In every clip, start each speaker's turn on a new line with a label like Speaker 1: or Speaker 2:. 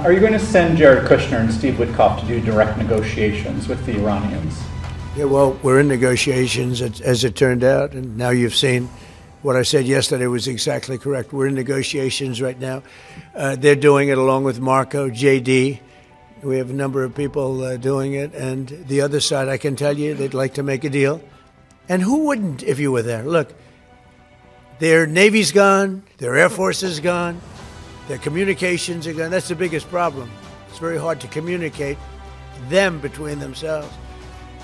Speaker 1: Are you going to send Jared Kushner and Steve Witkoff to do direct negotiations with the Iranians?
Speaker 2: Yeah, well, we're in negotiations as it turned out, and now you've seen what I said yesterday was exactly correct. We're in negotiations right now. They're doing it along with Marco, JD. We have a number of people doing it, and the other side, I can tell you, they'd like to make a deal. And who wouldn't if you were there? Look, their Navy's gone, their Air Force is gone, their communications are gone. That's the biggest problem. It's very hard to communicate them between themselves.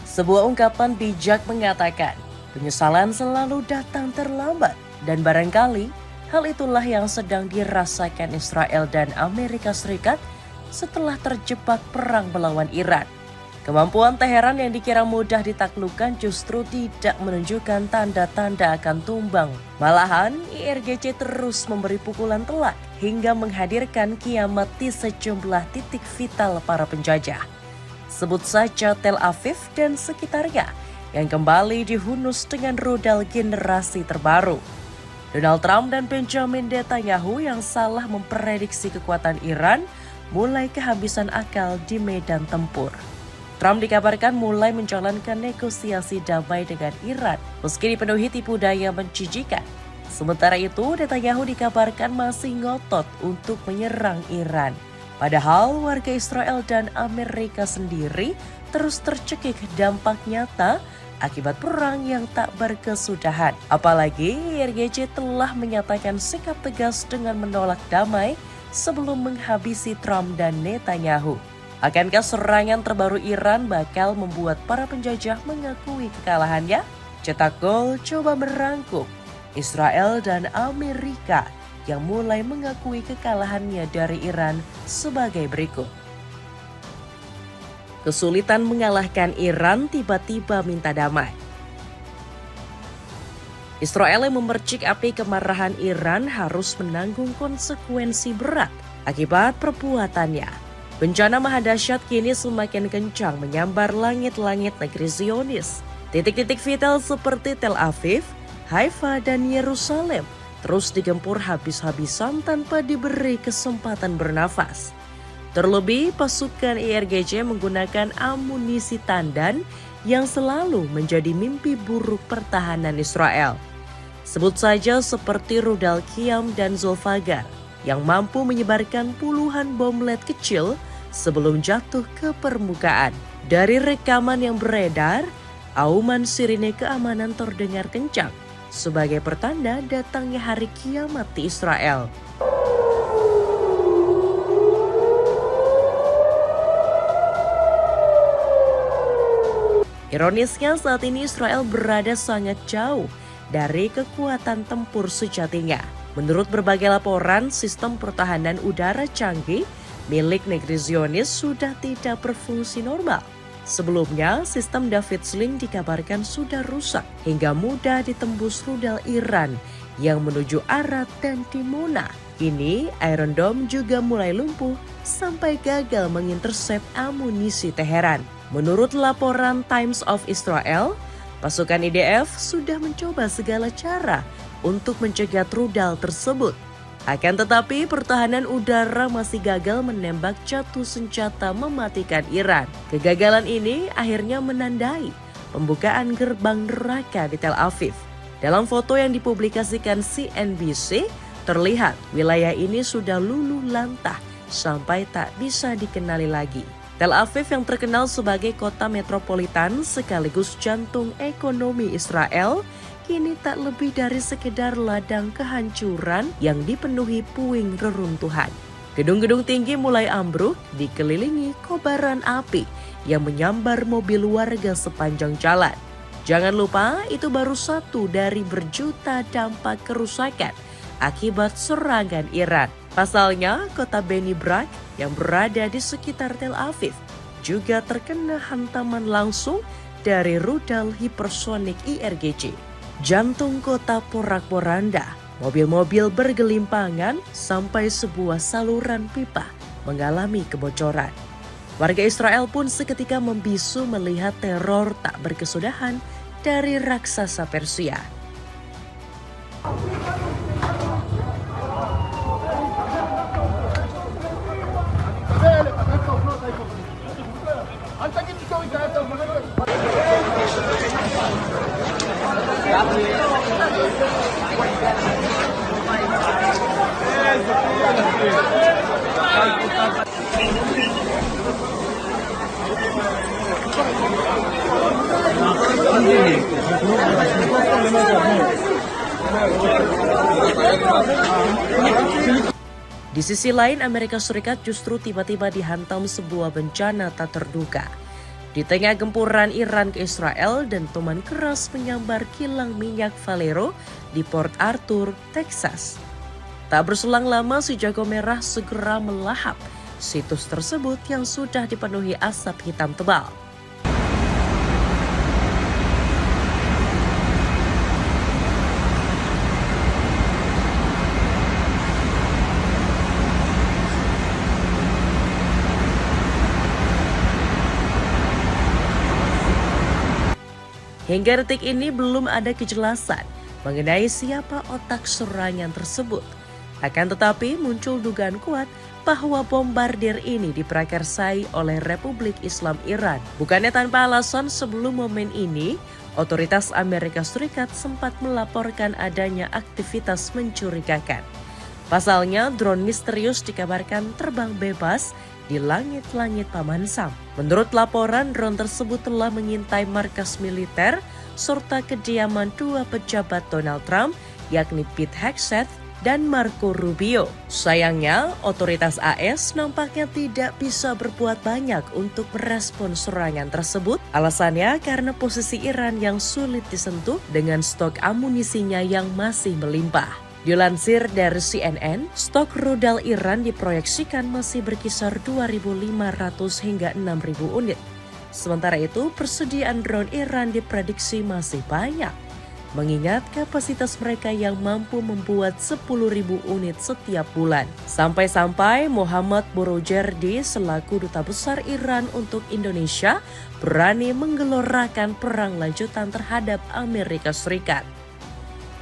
Speaker 3: Sebuah ungkapan bijak mengatakan, penyesalan selalu datang terlambat. Dan barangkali hal itulah yang sedang dirasakan Israel dan Amerika Serikat setelah terjebak perang melawan Iran. Kemampuan Teheran yang dikira mudah ditaklukkan justru tidak menunjukkan tanda-tanda akan tumbang. Malahan, IRGC terus memberi pukulan telak hingga menghadirkan kiamat di sejumlah titik vital para penjajah. Sebut saja Tel Aviv dan sekitarnya yang kembali dihunus dengan rudal generasi terbaru. Donald Trump dan Benjamin Netanyahu yang salah memprediksi kekuatan Iran mulai kehabisan akal di medan tempur. Trump dikabarkan mulai menjalankan negosiasi damai dengan Iran meski dipenuhi tipu daya menjijikan. Sementara itu, Netanyahu dikabarkan masih ngotot untuk menyerang Iran. Padahal warga Israel dan Amerika sendiri terus tercekik dampak nyata akibat perang yang tak berkesudahan. Apalagi IRGC telah menyatakan sikap tegas dengan menolak damai sebelum menghabisi Trump dan Netanyahu. Akankah serangan terbaru Iran bakal membuat para penjajah mengakui kekalahannya? Cetak Gol coba merangkum Israel dan Amerika yang mulai mengakui kekalahannya dari Iran sebagai berikut. Kesulitan mengalahkan Iran tiba-tiba minta damai. Israel yang memercik api kemarahan Iran harus menanggung konsekuensi berat akibat perbuatannya. Bencana maha dahsyat kini semakin kencang menyambar langit-langit negeri Zionis. Titik-titik vital seperti Tel Aviv, Haifa, dan Yerusalem terus digempur habis-habisan tanpa diberi kesempatan bernafas. Terlebih, pasukan IRGC menggunakan amunisi tandan yang selalu menjadi mimpi buruk pertahanan Israel. Sebut saja seperti rudal Qiyam dan Zulfagar yang mampu menyebarkan puluhan bom led kecil sebelum jatuh ke permukaan. Dari rekaman yang beredar, auman sirine keamanan terdengar kencang sebagai pertanda datangnya hari kiamat di Israel. Ironisnya saat ini Israel berada sangat jauh dari kekuatan tempur sejatinya. Menurut berbagai laporan, sistem pertahanan udara canggih milik negeri Zionis sudah tidak berfungsi normal. Sebelumnya, sistem David Sling dikabarkan sudah rusak hingga mudah ditembus rudal Iran yang menuju Arad dan Dimona. Kini, Iron Dome juga mulai lumpuh sampai gagal mengintersep amunisi Teheran. Menurut laporan Times of Israel, pasukan IDF sudah mencoba segala cara untuk mencegat rudal tersebut. Akan tetapi, pertahanan udara masih gagal menembak jatuh senjata mematikan Iran. Kegagalan ini akhirnya menandai pembukaan gerbang neraka di Tel Aviv. Dalam foto yang dipublikasikan CNBC, terlihat wilayah ini sudah luluh lantah sampai tak bisa dikenali lagi. Tel Aviv yang terkenal sebagai kota metropolitan sekaligus jantung ekonomi Israel, kini tak lebih dari sekedar ladang kehancuran yang dipenuhi puing reruntuhan. Gedung-gedung tinggi mulai ambruk dikelilingi kobaran api yang menyambar mobil warga sepanjang jalan. Jangan lupa, itu baru satu dari berjuta dampak kerusakan akibat serangan Iran. Pasalnya, kota Beni Brak yang berada di sekitar Tel Aviv juga terkena hantaman langsung dari rudal hipersonik IRGC. Jantung kota porak-poranda, mobil-mobil bergelimpangan sampai sebuah saluran pipa mengalami kebocoran. Warga Israel pun seketika membisu melihat teror tak berkesudahan dari raksasa Persia. Di sisi lain, Amerika Serikat justru tiba-tiba dihantam sebuah bencana tak terduga. Di tengah gempuran Iran ke Israel, dentuman keras menyambar kilang minyak Valero di Port Arthur, Texas. Tak berselang lama, si jago merah segera melahap situs tersebut yang sudah dipenuhi asap hitam tebal. Hingga detik ini belum ada kejelasan mengenai siapa otak serangan tersebut. Akan tetapi muncul dugaan kuat bahwa bombardir ini diprakarsai oleh Republik Islam Iran. Bukannya tanpa alasan, sebelum momen ini, otoritas Amerika Serikat sempat melaporkan adanya aktivitas mencurigakan. Pasalnya, drone misterius dikabarkan terbang bebas di langit-langit Paman Sam. Menurut laporan, drone tersebut telah mengintai markas militer serta kediaman dua pejabat Donald Trump, yakni Pete Hegseth dan Marco Rubio. Sayangnya, otoritas AS nampaknya tidak bisa berbuat banyak untuk merespon serangan tersebut. Alasannya karena posisi Iran yang sulit disentuh dengan stok amunisinya yang masih melimpah. Dilansir dari CNN, stok rudal Iran diproyeksikan masih berkisar 2.500 hingga 6.000 unit. Sementara itu, persediaan drone Iran diprediksi masih banyak, mengingat kapasitas mereka yang mampu membuat 10.000 unit setiap bulan. Sampai-sampai Muhammad Borojerdi selaku Duta Besar Iran untuk Indonesia berani menggelorakan perang lanjutan terhadap Amerika Serikat.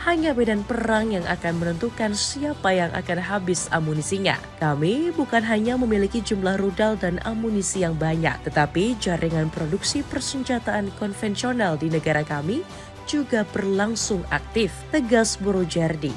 Speaker 3: Hanya medan perang yang akan menentukan siapa yang akan habis amunisinya. Kami bukan hanya memiliki jumlah rudal dan amunisi yang banyak, tetapi jaringan produksi persenjataan konvensional di negara kami juga berlangsung aktif, tegas Borojerdi.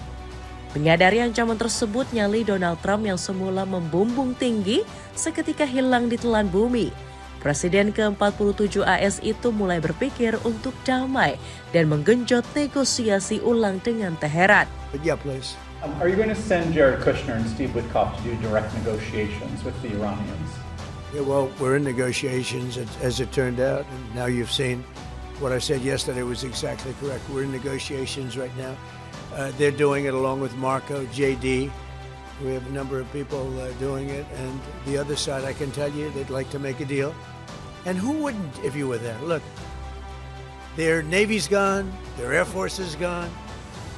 Speaker 3: Menyadari ancaman tersebut, nyali Donald Trump yang semula membumbung tinggi seketika hilang di telan bumi. Presiden ke-47 AS itu mulai berpikir untuk damai dan menggenjot negosiasi ulang dengan Teheran.
Speaker 2: Yeah, please.
Speaker 1: Are you going to send Jared Kushner and Steve Witkoff to do direct negotiations with the Iranians?
Speaker 2: Yeah, well, we're in negotiations as it turned out, and now you've seen what I said yesterday was exactly correct. We're in negotiations right now. They're doing it along with Marco, JD. We have a number of people doing it, and the other side, I can tell you, they'd like to make a deal. And who wouldn't if you were there? Look, their Navy's gone, their Air Force is gone,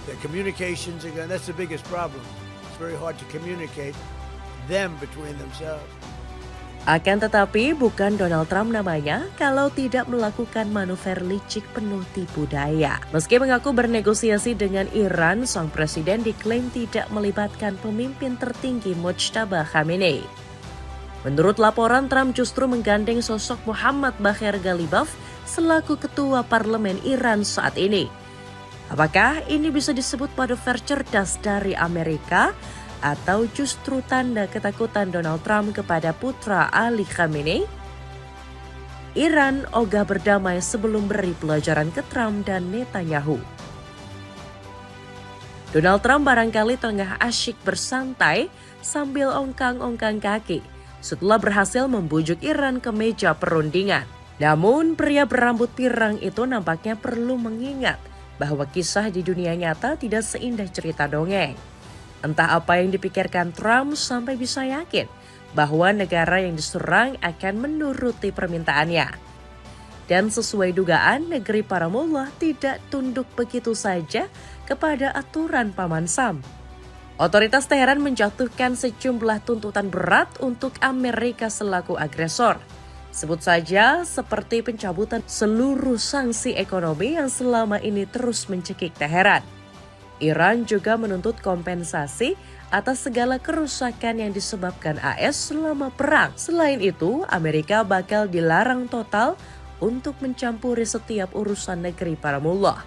Speaker 2: their communications are gone. That's the biggest problem. It's very hard to communicate them between themselves.
Speaker 3: Akan tetapi bukan Donald Trump namanya kalau tidak melakukan manuver licik penuh tipu daya. Meski mengaku bernegosiasi dengan Iran, sang presiden diklaim tidak melibatkan pemimpin tertinggi Mojtaba Khamenei. Menurut laporan, Trump justru menggandeng sosok Muhammad Bagher Ghalibaf selaku ketua parlemen Iran saat ini. Apakah ini bisa disebut manuver cerdas dari Amerika? Atau justru tanda ketakutan Donald Trump kepada putra Ali Khamenei? Iran ogah berdamai sebelum beri pelajaran ke Trump dan Netanyahu. Donald Trump barangkali tengah asyik bersantai sambil ongkang-ongkang kaki setelah berhasil membujuk Iran ke meja perundingan. Namun, pria berambut pirang itu nampaknya perlu mengingat bahwa kisah di dunia nyata tidak seindah cerita dongeng. Entah apa yang dipikirkan Trump sampai bisa yakin bahwa negara yang diserang akan menuruti permintaannya. Dan sesuai dugaan, negeri para mullah tidak tunduk begitu saja kepada aturan Paman Sam. Otoritas Teheran menjatuhkan sejumlah tuntutan berat untuk Amerika selaku agresor. Sebut saja seperti pencabutan seluruh sanksi ekonomi yang selama ini terus mencekik Teheran. Iran juga menuntut kompensasi atas segala kerusakan yang disebabkan AS selama perang. Selain itu, Amerika bakal dilarang total untuk mencampuri setiap urusan negeri para mullah.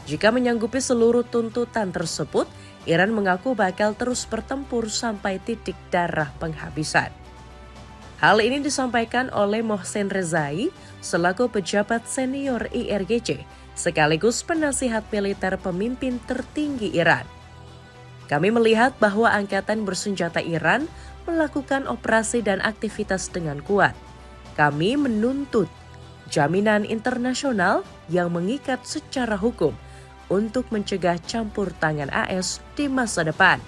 Speaker 3: Jika menyanggupi seluruh tuntutan tersebut, Iran mengaku bakal terus bertempur sampai titik darah penghabisan. Hal ini disampaikan oleh Mohsen Rezai selaku pejabat senior IRGC sekaligus penasihat militer pemimpin tertinggi Iran. Kami melihat bahwa angkatan bersenjata Iran melakukan operasi dan aktivitas dengan kuat. Kami menuntut jaminan internasional yang mengikat secara hukum untuk mencegah campur tangan AS di masa depan,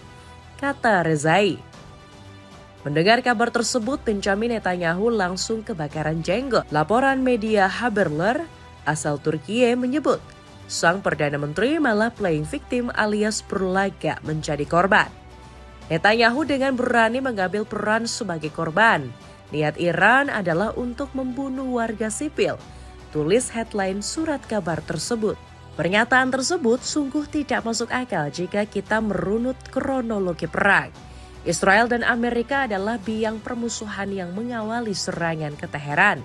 Speaker 3: kata Rezai. Mendengar kabar tersebut, Benjamin Netanyahu langsung kebakaran jenggot. Laporan media Haberler asal Turkiye menyebut, sang Perdana Menteri malah playing victim alias berlagak menjadi korban. Netanyahu dengan berani mengambil peran sebagai korban. Niat Iran adalah untuk membunuh warga sipil, tulis headline surat kabar tersebut. Pernyataan tersebut sungguh tidak masuk akal jika kita merunut kronologi perang. Israel dan Amerika adalah biang permusuhan yang mengawali serangan ke Teheran.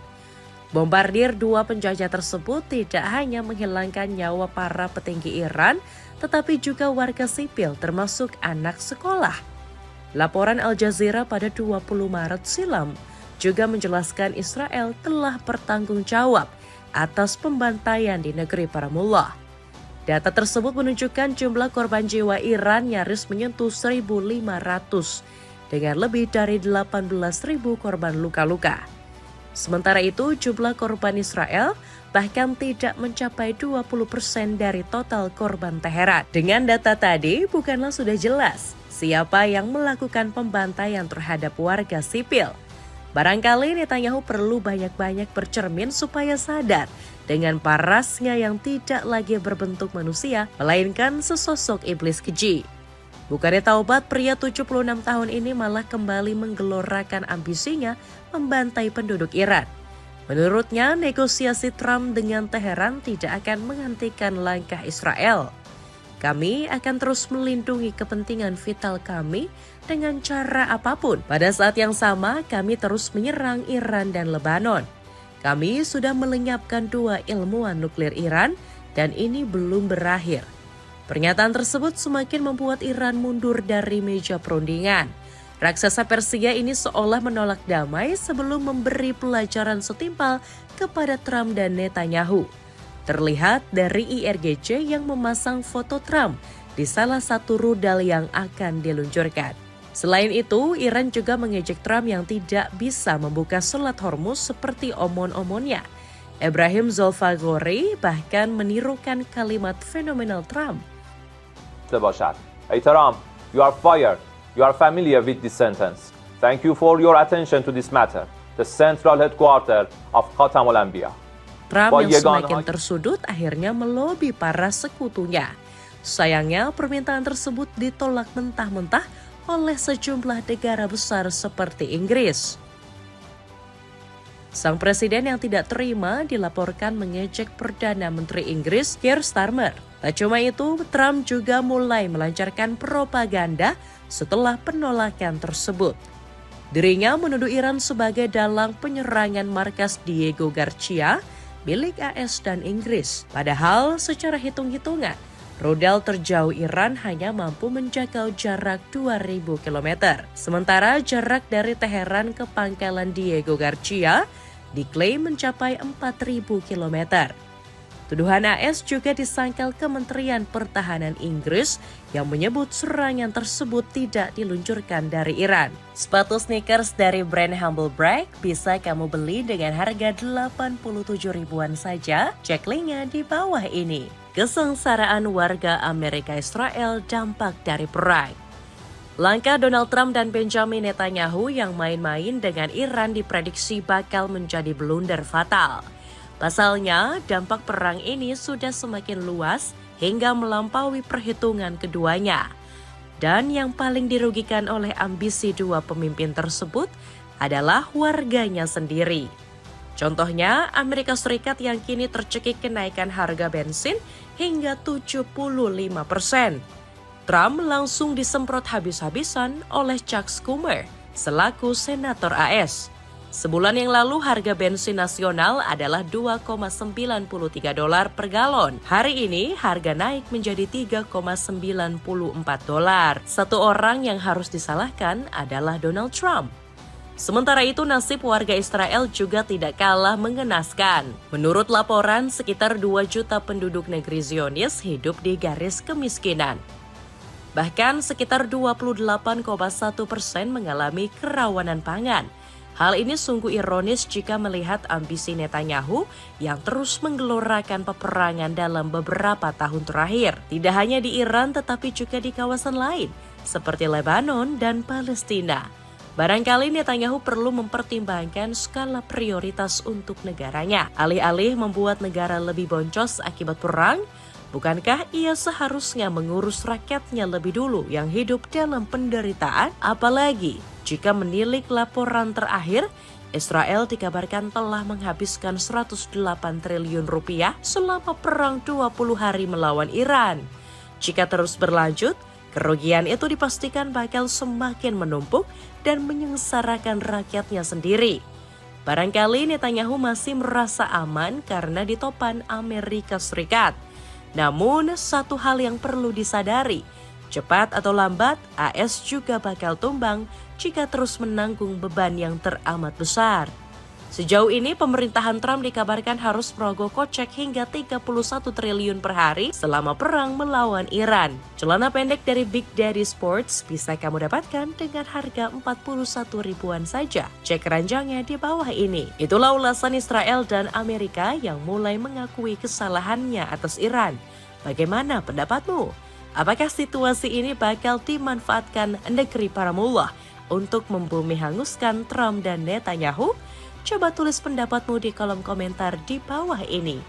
Speaker 3: Bombardir dua penjajah tersebut tidak hanya menghilangkan nyawa para petinggi Iran, tetapi juga warga sipil termasuk anak sekolah. Laporan Al Jazeera pada 20 Maret silam juga menjelaskan Israel telah bertanggung jawab atas pembantaian di negeri para mullah. Data tersebut menunjukkan jumlah korban jiwa Iran nyaris menyentuh 1.500 dengan lebih dari 18.000 korban luka-luka. Sementara itu, jumlah korban Israel bahkan tidak mencapai 20% dari total korban Teheran. Dengan data tadi, bukanlah sudah jelas siapa yang melakukan pembantaian terhadap warga sipil. Barangkali Netanyahu perlu banyak-banyak bercermin supaya sadar dengan parasnya yang tidak lagi berbentuk manusia, melainkan sesosok iblis keji. Bukannya taubat, pria 76 tahun ini malah kembali menggelorakan ambisinya membantai penduduk Iran. Menurutnya, negosiasi Trump dengan Teheran tidak akan menghentikan langkah Israel. Kami akan terus melindungi kepentingan vital kami dengan cara apapun. Pada saat yang sama, kami terus menyerang Iran dan Lebanon. Kami sudah melenyapkan 2 ilmuwan nuklir Iran dan ini belum berakhir. Pernyataan tersebut semakin membuat Iran mundur dari meja perundingan. Raksasa Persia ini seolah menolak damai sebelum memberi pelajaran setimpal kepada Trump dan Netanyahu. Terlihat dari IRGC yang memasang foto Trump di salah satu rudal yang akan diluncurkan. Selain itu, Iran juga mengejek Trump yang tidak bisa membuka Selat Hormuz seperti omon-omonnya. Ibrahim Zolfagori bahkan menirukan kalimat fenomenal Trump.
Speaker 4: Hey Trump, you are fired. You are familiar with this sentence. Thank you for your attention to this matter. The central headquarters of Khatam al-Anbiya.
Speaker 3: Trump yang semakin tersudut akhirnya melobi para sekutunya. Sayangnya permintaan tersebut ditolak mentah-mentah oleh sejumlah negara besar seperti Inggris. Sang presiden yang tidak terima dilaporkan mengejek Perdana Menteri Inggris Keir Starmer. Tak cuma itu, Trump juga mulai melancarkan propaganda setelah penolakan tersebut. Dirinya menuduh Iran sebagai dalang penyerangan markas Diego Garcia milik AS dan Inggris. Padahal secara hitung-hitungan, rudal terjauh Iran hanya mampu menjangkau jarak 2.000 km. Sementara jarak dari Teheran ke pangkalan Diego Garcia diklaim mencapai 4.000 km. Tuduhan AS juga disangkal Kementerian Pertahanan Inggris yang menyebut serangan tersebut tidak diluncurkan dari Iran. Sepatu sneakers dari brand Humble Break bisa kamu beli dengan harga 87 ribuan saja. Cek linknya di bawah ini. Kesengsaraan warga Amerika Israel dampak dari perang. Langkah Donald Trump dan Benjamin Netanyahu yang main-main dengan Iran diprediksi bakal menjadi blunder fatal. Pasalnya, dampak perang ini sudah semakin luas hingga melampaui perhitungan keduanya. Dan yang paling dirugikan oleh ambisi dua pemimpin tersebut adalah warganya sendiri. Contohnya, Amerika Serikat yang kini tercekik kenaikan harga bensin hingga 75%. Trump langsung disemprot habis-habisan oleh Chuck Schumer selaku senator AS. Sebulan yang lalu harga bensin nasional adalah $2,93 per galon. Hari ini harga naik menjadi $3,94. Satu orang yang harus disalahkan adalah Donald Trump. Sementara itu nasib warga Israel juga tidak kalah mengenaskan. Menurut laporan, sekitar 2 juta penduduk negeri Zionis hidup di garis kemiskinan. Bahkan sekitar 28,1% mengalami kerawanan pangan. Hal ini sungguh ironis jika melihat ambisi Netanyahu yang terus menggelorakan peperangan dalam beberapa tahun terakhir. Tidak hanya di Iran tetapi juga di kawasan lain seperti Lebanon dan Palestina. Barangkali Netanyahu perlu mempertimbangkan skala prioritas untuk negaranya. Alih-alih membuat negara lebih boncos akibat perang, bukankah ia seharusnya mengurus rakyatnya lebih dulu yang hidup dalam penderitaan? Apalagi jika menilik laporan terakhir, Israel dikabarkan telah menghabiskan 108 triliun rupiah selama perang 20 hari melawan Iran. Jika terus berlanjut, kerugian itu dipastikan bakal semakin menumpuk dan menyengsarakan rakyatnya sendiri. Barangkali Netanyahu masih merasa aman karena ditopang Amerika Serikat. Namun, satu hal yang perlu disadari, cepat atau lambat, AS juga bakal tumbang jika terus menanggung beban yang teramat besar. Sejauh ini, pemerintahan Trump dikabarkan harus merogoh kocek hingga 31 triliun per hari selama perang melawan Iran. Celana pendek dari Big Daddy Sports bisa kamu dapatkan dengan harga 41 ribuan saja. Cek ranjangnya di bawah ini. Itulah ulasan Israel dan Amerika yang mulai mengakui kesalahannya atas Iran. Bagaimana pendapatmu? Apakah situasi ini bakal dimanfaatkan negeri para mullah untuk membumi hanguskan Trump dan Netanyahu? Coba tulis pendapatmu di kolom komentar di bawah ini.